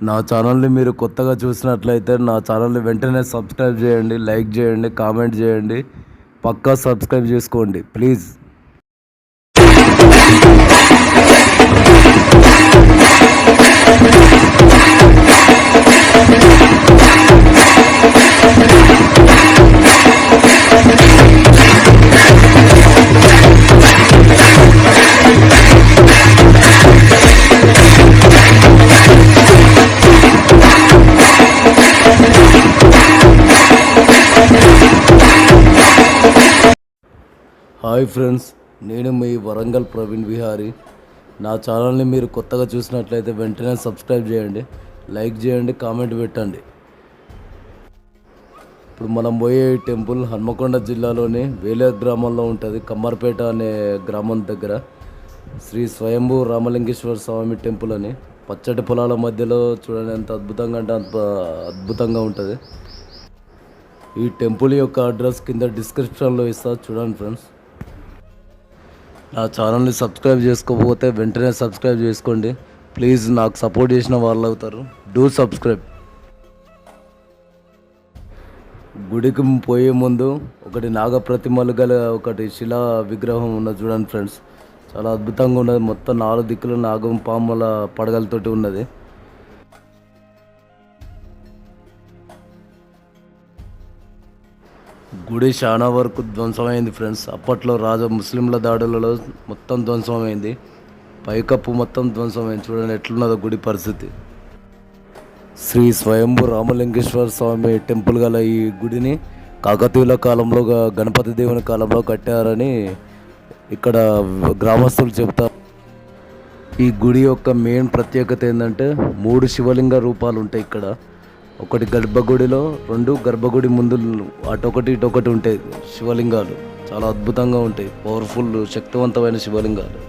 నా ఛానల్ని మీరు కొత్తగా చూసినట్లయితే నా ఛానల్ని వెంటనే సబ్స్క్రైబ్ చేయండి, లైక్ చేయండి, కామెంట్ చేయండి, పక్కా సబ్స్క్రైబ్ చేసుకోండి ప్లీజ్. హాయ్ ఫ్రెండ్స్, నేను మీ వరంగల్ ప్రవీణ్ విహారీ. నా ఛానల్ని మీరు కొత్తగా చూసినట్లయితే వెంటనే సబ్స్క్రైబ్ చేయండి, లైక్ చేయండి, కామెంట్ పెట్టండి. ఇప్పుడు మనం పోయే టెంపుల్ హన్మకొండ జిల్లాలోని వేలే గ్రామంలో ఉంటుంది. కమ్మర్పేట అనే గ్రామం దగ్గర శ్రీ స్వయంభూ రామలింగేశ్వర స్వామి టెంపుల్ అని. పచ్చటి పొలాల మధ్యలో చూడండి ఎంత అద్భుతంగా అంటే అంత అద్భుతంగా ఉంటుంది. ఈ టెంపుల్ యొక్క అడ్రస్ కింద డిస్క్రిప్షన్లో ఇస్తా, చూడండి ఫ్రెండ్స్. నా ఛానల్ని సబ్స్క్రైబ్ చేసుకోకపోతే వెంటనే సబ్స్క్రైబ్ చేసుకోండి ప్లీజ్. నాకు సపోర్ట్ చేసిన వాళ్ళు అవుతారు. Do subscribe. గుడికి పోయే ముందు ఒకటి నాగప్రతిమలు గల ఒకటి శిలా విగ్రహం ఉన్నది చూడండి ఫ్రెండ్స్. చాలా అద్భుతంగా ఉన్నది. మొత్తం 4 దిక్కులు నాగం పాముల పడగలతోటి ఉన్నది. గుడి చాలా వరకు ధ్వంసమైంది ఫ్రెండ్స్. అప్పట్లో ముస్లింల దాడులలో మొత్తం ధ్వంసమైంది. పైకప్పు మొత్తం ధ్వంసమైంది. చూడండి ఎట్లున్నదో గుడి పరిస్థితి. శ్రీ స్వయంభూ రామలింగేశ్వర స్వామి టెంపుల్ గల ఈ గుడిని కాకతీయుల కాలంలో గణపతి దేవుని కాలంలో కట్టారని ఇక్కడ గ్రామస్తులు చెప్తారు. ఈ గుడి యొక్క మెయిన్ ప్రత్యేకత ఏంటంటే 3 శివలింగ రూపాలు ఉంటాయి ఇక్కడ. ఒకటి గర్భగుడిలో, 2 గర్భగుడి ముందు అటొకటి ఇటొకటి ఉంటాయి శివలింగాలు. చాలా అద్భుతంగా ఉంటాయి. పవర్ఫుల్ శక్తివంతమైన శివలింగాలు.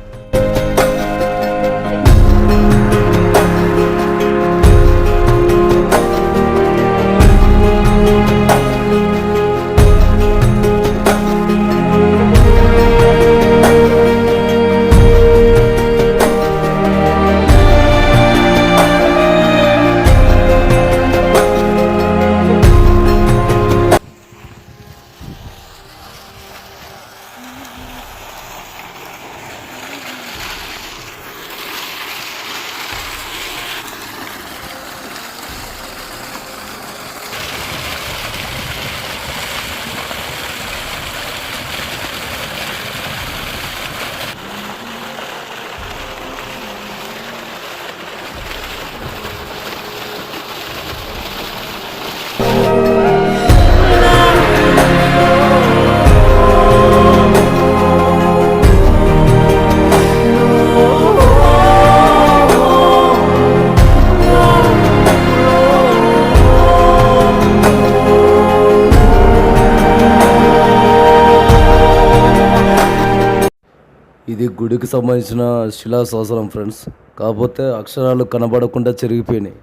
ఇది గుడికి సంబంధించిన శిలా శాసనం ఫ్రెండ్స్. కాకపోతే అక్షరాలు కనబడకుండా చెరిగిపోయినాయి.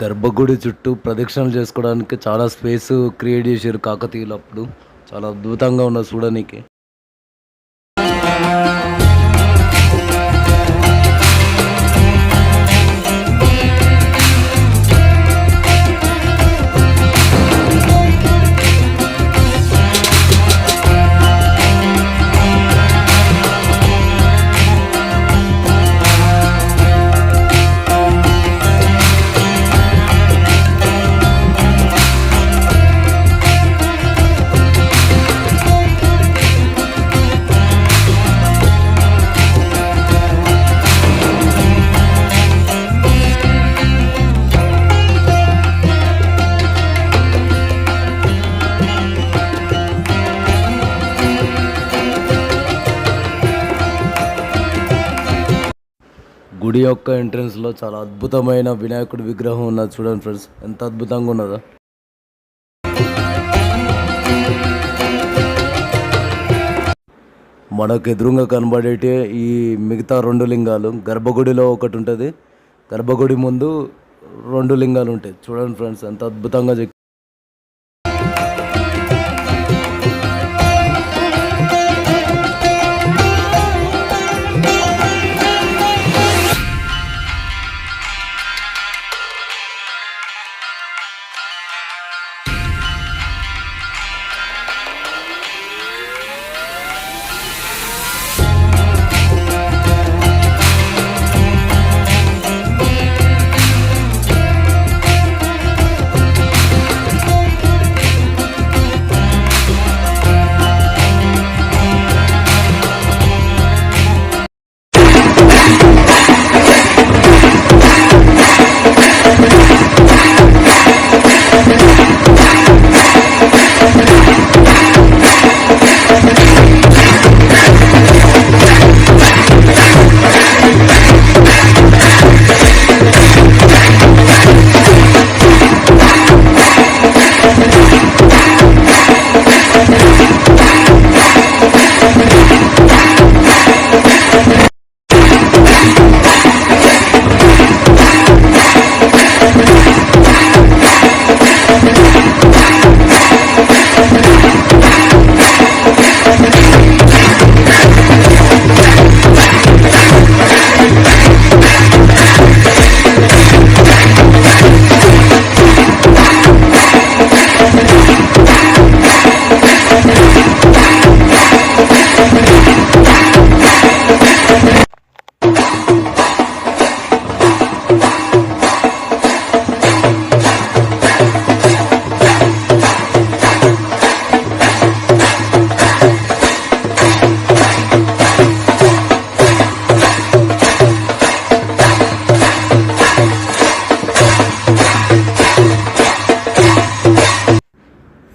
గర్భగుడి చుట్టూ ప్రదక్షిణలు చేసుకోవడానికి చాలా స్పేస్ క్రియేట్ చేశారు కాకతీయులు అప్పుడు. చాలా అద్భుతంగా ఉన్నది చూడడానికి. గుడి యొక్క ఎంట్రన్స్లో చాలా అద్భుతమైన వినాయకుడి విగ్రహం ఉన్నది. చూడండి ఫ్రెండ్స్, ఎంత అద్భుతంగా ఉన్నదో. మనకు ఎదురుగా కనబడేటి ఈ మిగతా 2 లింగాలు. గర్భగుడిలో ఒకటి ఉంటుంది, గర్భగుడి ముందు 2 లింగాలు ఉంటాయి. చూడండి ఫ్రెండ్స్, ఎంత అద్భుతంగా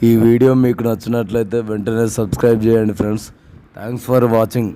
ఈ వీడియో మీకు నచ్చినట్లయితే వెంటనే సబ్స్క్రైబ్ చేయండి ఫ్రెండ్స్. Thanks for watching.